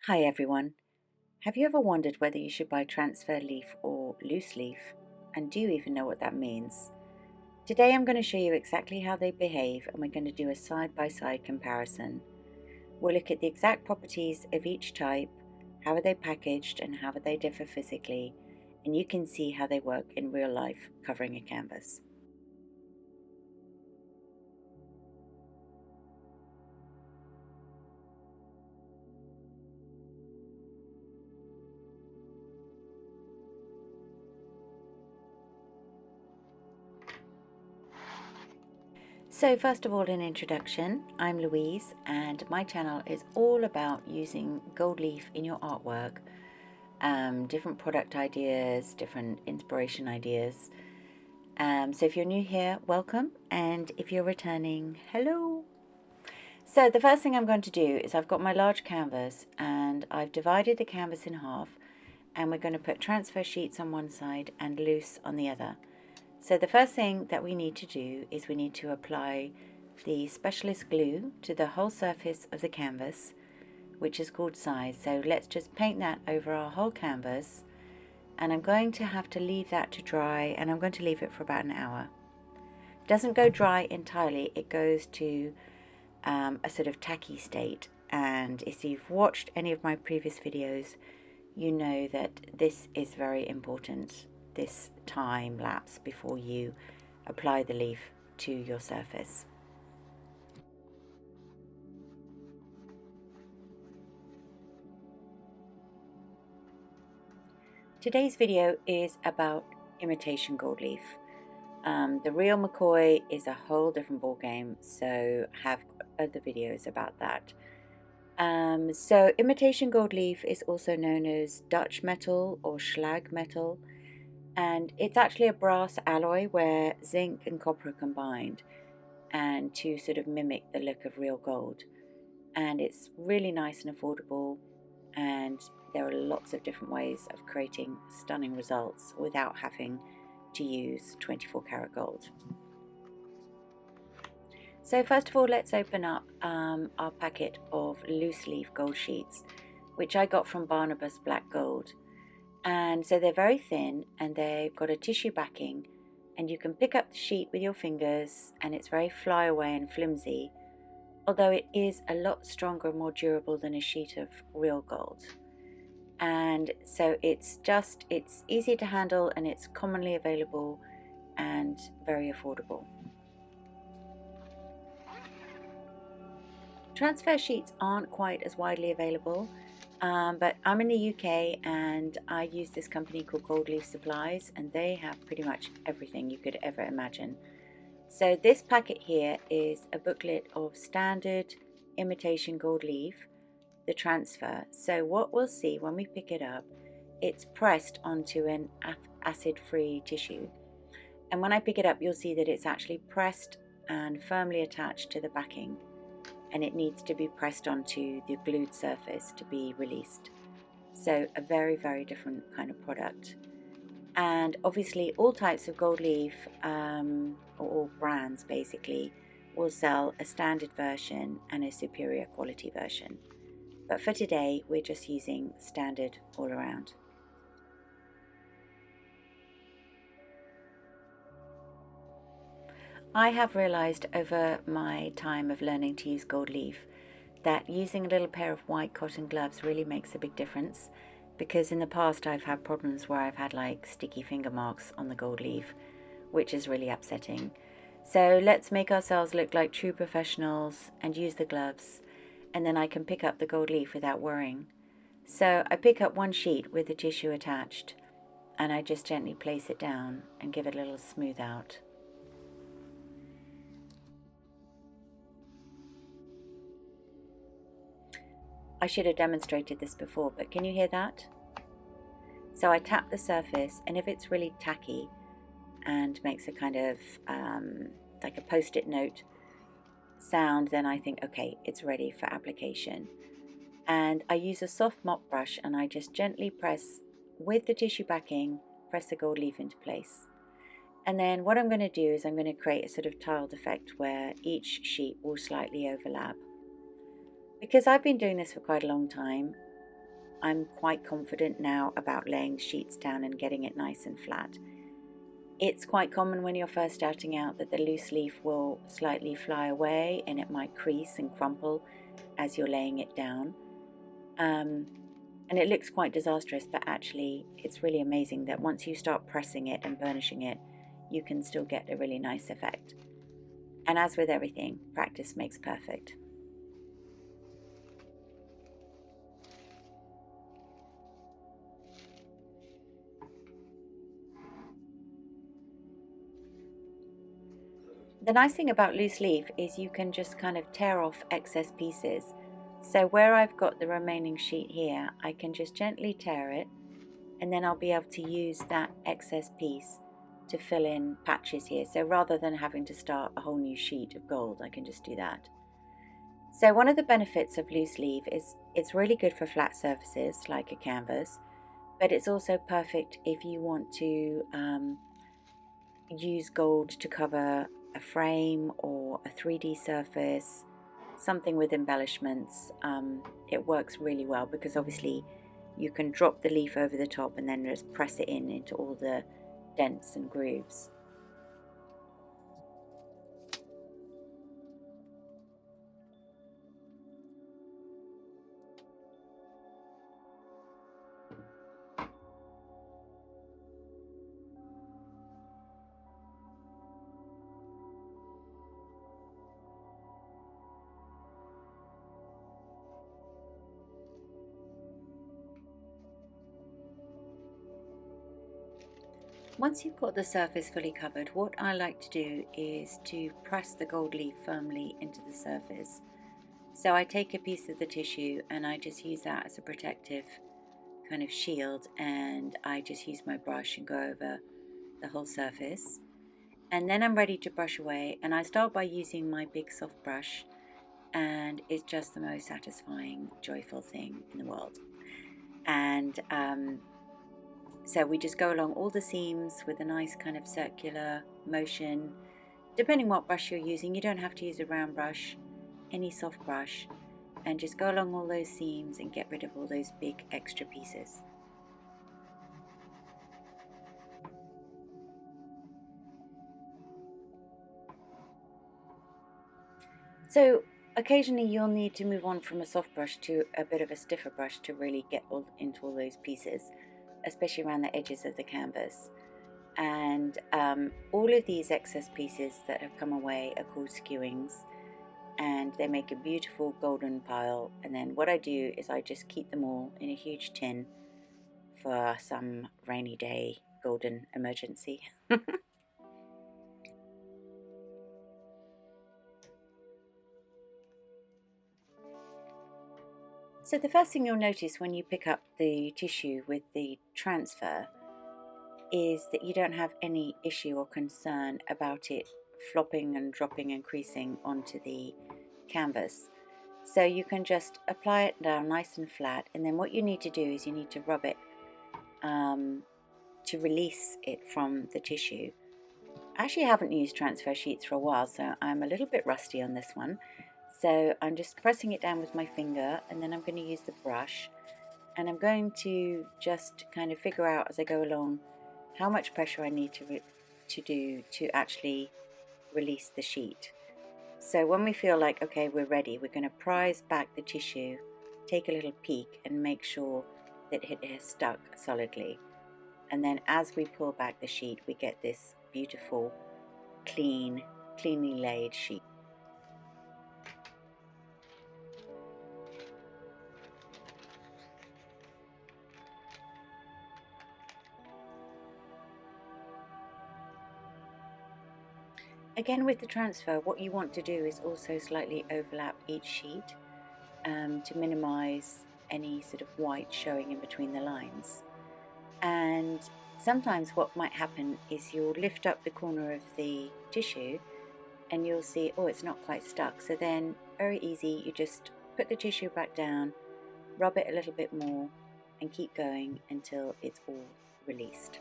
Hi everyone. Have you ever wondered whether you should buy transfer leaf or loose leaf? And do you even know what that means? Today I'm going to show you exactly how they behave and we're going to do a side-by-side comparison. We'll look at the exact properties of each type, how are they packaged and how they differ physically, and you can see how they work in real life covering a canvas. So first of all, an introduction. I'm Louise and my channel is all about using gold leaf in your artwork, different product ideas, different inspiration ideas. So if you're new here, welcome, and if you're returning, hello. So the first thing I'm going to do is I've got my large canvas and I've divided the canvas in half, and we're going to put transfer sheets on one side and loose on the other. So the first thing that we need to do is we need to apply the specialist glue to the whole surface of the canvas, which is called size. So let's just paint that over our whole canvas, and I'm going to have to leave that to dry, and I'm going to leave it for about an hour. It doesn't go dry entirely, it goes to a sort of tacky state, and if you've watched any of my previous videos, you know that this is very important, this time lapse before you apply the leaf to your surface. Today's video is about imitation gold leaf. The real McCoy is a whole different ball game, so have other videos about that. So imitation gold leaf is also known as Dutch metal or slag metal, and it's actually a brass alloy where zinc and copper are combined and to sort of mimic the look of real gold. And it's really nice and affordable, and there are lots of different ways of creating stunning results without having to use 24 karat gold. So first of all, let's open up our packet of loose leaf gold sheets, which I got from Barnabas Black Gold. And so they're very thin and they've got a tissue backing, and you can pick up the sheet with your fingers and it's very flyaway and flimsy, although it is a lot stronger and more durable than a sheet of real gold. And so it's easy to handle and it's commonly available and very affordable. Transfer sheets aren't quite as widely available, but I'm in the UK and I use this company called Gold Leaf Supplies, and they have pretty much everything you could ever imagine. So this packet here is a booklet of standard imitation gold leaf, the transfer. So what we'll see when we pick it up, it's pressed onto an acid-free tissue. And when I pick it up, you'll see that it's actually pressed and firmly attached to the backing, and it needs to be pressed onto the glued surface to be released. So a very, very different kind of product. And obviously all types of gold leaf, or all brands basically, will sell a standard version and a superior quality version. But for today, we're just using standard all around. I have realized over my time of learning to use gold leaf that using a little pair of white cotton gloves really makes a big difference, because in the past I've had problems where I've had like sticky finger marks on the gold leaf, which is really upsetting. So let's make ourselves look like true professionals and use the gloves, and then I can pick up the gold leaf without worrying. So I pick up one sheet with the tissue attached, and I just gently place it down and give it a little smooth out. I should have demonstrated this before, but can you hear that? So I tap the surface, and if it's really tacky and makes a kind of like a post-it note sound, then I think, okay, it's ready for application. And I use a soft mop brush and I just gently press with the tissue backing, press the gold leaf into place. And then what I'm going to do is I'm going to create a sort of tiled effect where each sheet will slightly overlap. Because I've been doing this for quite a long time, I'm quite confident now about laying the sheets down and getting it nice and flat. It's quite common when you're first starting out that the loose leaf will slightly fly away and it might crease and crumple as you're laying it down. And it looks quite disastrous, but actually it's really amazing that once you start pressing it and burnishing it, you can still get a really nice effect. And as with everything, practice makes perfect. The nice thing about loose leaf is you can just kind of tear off excess pieces. So where I've got the remaining sheet here, I can just gently tear it, and then I'll be able to use that excess piece to fill in patches here. So rather than having to start a whole new sheet of gold, I can just do that. So one of the benefits of loose leaf is it's really good for flat surfaces like a canvas, but it's also perfect if you want to use gold to cover a frame or a 3D surface, something with embellishments. It works really well because obviously you can drop the leaf over the top and then just press it in into all the dents and grooves. Once you've got the surface fully covered, what I like to do is to press the gold leaf firmly into the surface. So I take a piece of the tissue and I just use that as a protective kind of shield, and I just use my brush and go over the whole surface. And then I'm ready to brush away, and I start by using my big soft brush, and it's just the most satisfying, joyful thing in the world. And so we just go along all the seams with a nice kind of circular motion. Depending what brush you're using, you don't have to use a round brush, any soft brush, and just go along all those seams and get rid of all those big extra pieces. So occasionally you'll need to move on from a soft brush to a bit of a stiffer brush to really get into all those pieces, especially around the edges of the canvas. And all of these excess pieces that have come away are called skewings, and they make a beautiful golden pile. And then what I do is I just keep them all in a huge tin for some rainy day golden emergency. So the first thing you'll notice when you pick up the tissue with the transfer is that you don't have any issue or concern about it flopping and dropping and creasing onto the canvas. So you can just apply it down nice and flat, and then what you need to do is you need to rub it to release it from the tissue. I actually haven't used transfer sheets for a while, so I'm a little bit rusty on this one. So I'm just pressing it down with my finger, and then I'm going to use the brush, and I'm going to just kind of figure out as I go along how much pressure I need to do to actually release the sheet. So when we feel like, okay, we're ready, we're going to prise back the tissue, take a little peek and make sure that it has stuck solidly. And then as we pull back the sheet, we get this beautiful, cleanly laid sheet. Again, with the transfer, what you want to do is also slightly overlap each sheet to minimize any sort of white showing in between the lines. And sometimes what might happen is you'll lift up the corner of the tissue and you'll see, oh, it's not quite stuck. So then, very easy, you just put the tissue back down, rub it a little bit more, and keep going until it's all released.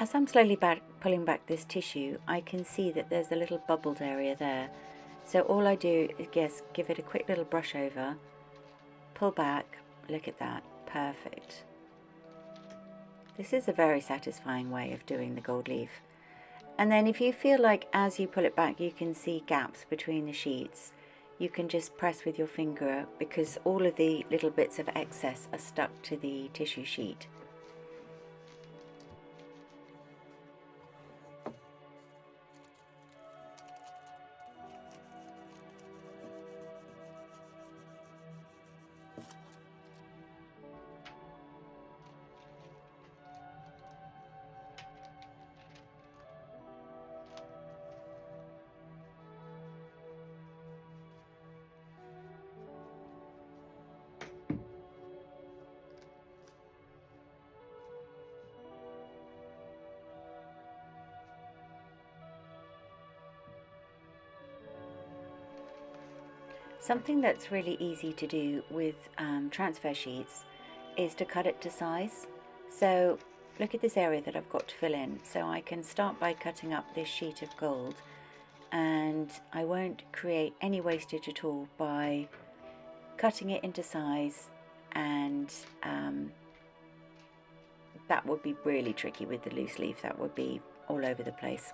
As I'm slowly pulling back this tissue, I can see that there's a little bubbled area there. So all I do is give it a quick little brush over, pull back, look at that, perfect. This is a very satisfying way of doing the gold leaf. And then if you feel like as you pull it back you can see gaps between the sheets, you can just press with your finger because all of the little bits of excess are stuck to the tissue sheet. Something that's really easy to do with transfer sheets is to cut it to size. So look at this area that I've got to fill in. So I can start by cutting up this sheet of gold, and I won't create any wastage at all by cutting it into size, and that would be really tricky with the loose leaf. That would be all over the place.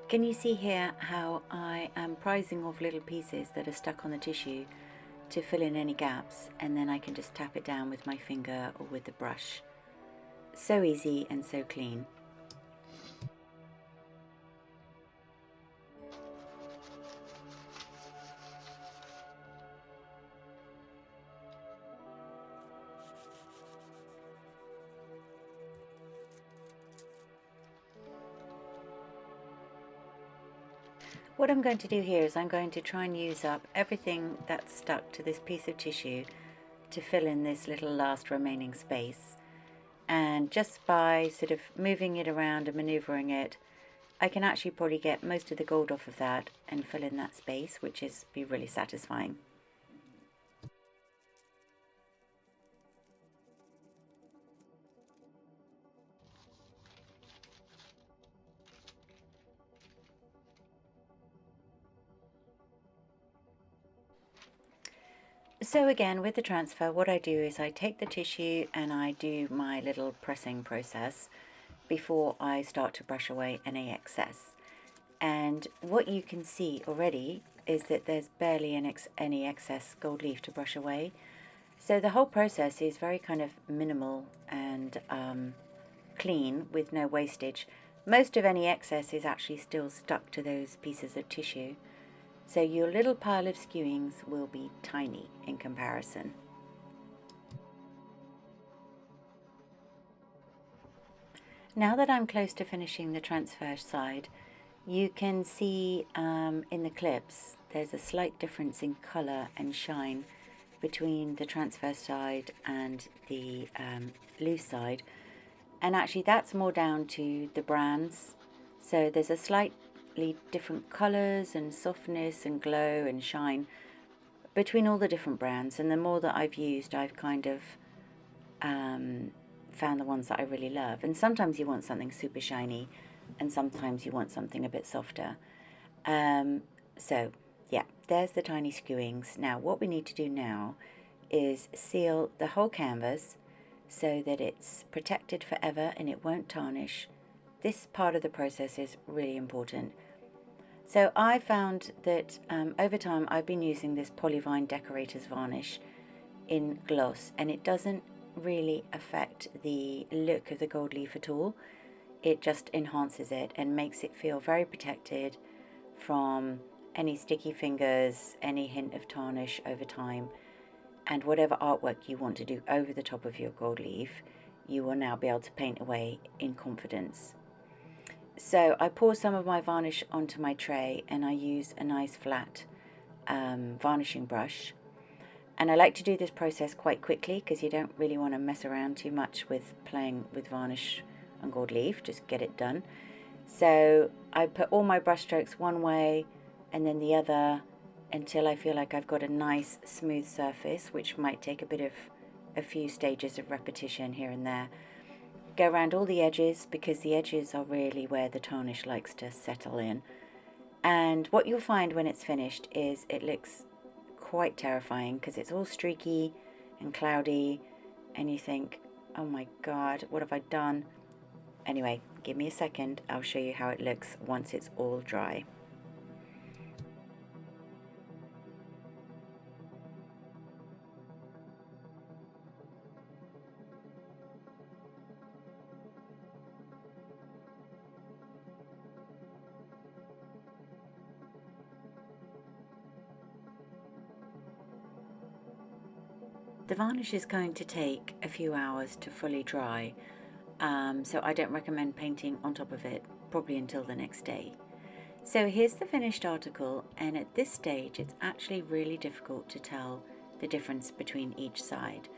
Can you see here how I am prizing off little pieces that are stuck on the tissue to fill in any gaps, and then I can just tap it down with my finger or with the brush. So easy and so clean. What I'm going to do here is I'm going to try and use up everything that's stuck to this piece of tissue to fill in this little last remaining space. And just by sort of moving it around and maneuvering it, I can actually probably get most of the gold off of that and fill in that space, which is be really satisfying. So again, with the transfer, what I do is I take the tissue and I do my little pressing process before I start to brush away any excess. And what you can see already is that there's barely any excess gold leaf to brush away. So the whole process is very kind of minimal and clean with no wastage. Most of any excess is actually still stuck to those pieces of tissue. So your little pile of skewings will be tiny in comparison. Now that I'm close to finishing the transfer side, you can see in the clips there's a slight difference in colour and shine between the transfer side and the loose side, and actually that's more down to the brands. So there's a slightly different colours and softness and glow and shine between all the different brands, and the more that I've used, I've kind of found the ones that I really love. And sometimes you want something super shiny, and sometimes you want something a bit softer. So yeah, there's the tiny skewings. Now what we need to do now is seal the whole canvas so that it's protected forever and it won't tarnish. This part of the process is really important. So I found that over time I've been using this Polyvine Decorator's Varnish in gloss, and it doesn't really affect the look of the gold leaf at all. It just enhances it and makes it feel very protected from any sticky fingers, any hint of tarnish over time, and whatever artwork you want to do over the top of your gold leaf, you will now be able to paint away in confidence. So I pour some of my varnish onto my tray and I use a nice flat varnishing brush. And I like to do this process quite quickly because you don't really want to mess around too much with playing with varnish on gold leaf, just get it done. So I put all my brush strokes one way and then the other until I feel like I've got a nice smooth surface, which might take a few stages of repetition here and there. Go around all the edges because the edges are really where the tarnish likes to settle in. And what you'll find when it's finished is it looks quite terrifying because it's all streaky and cloudy and you think, oh my god, what have I done? Anyway, give me a second, I'll show you how it looks once it's all dry. The varnish is going to take a few hours to fully dry, so I don't recommend painting on top of it, probably until the next day. So here's the finished article, and at this stage it's actually really difficult to tell the difference between each side.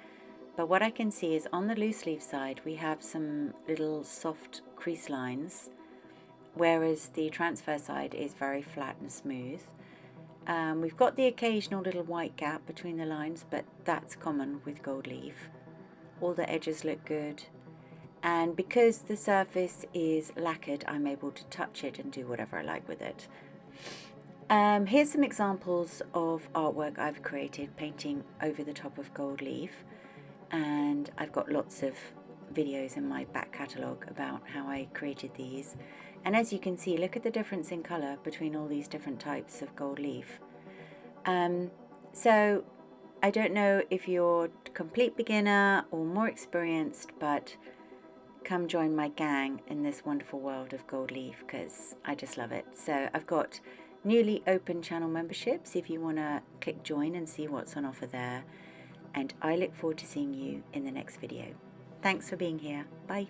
But what I can see is on the loose leaf side we have some little soft crease lines, whereas the transfer side is very flat and smooth. We've got the occasional little white gap between the lines, but that's common with gold leaf. All the edges look good. And because the surface is lacquered, I'm able to touch it and do whatever I like with it. Here's some examples of artwork I've created painting over the top of gold leaf. And I've got lots of videos in my back catalogue about how I created these. And as you can see, look at the difference in colour between all these different types of gold leaf. So I don't know if you're a complete beginner or more experienced, but come join my gang in this wonderful world of gold leaf because I just love it. So I've got newly open channel memberships if you want to click join and see what's on offer there. And I look forward to seeing you in the next video. Thanks for being here. Bye.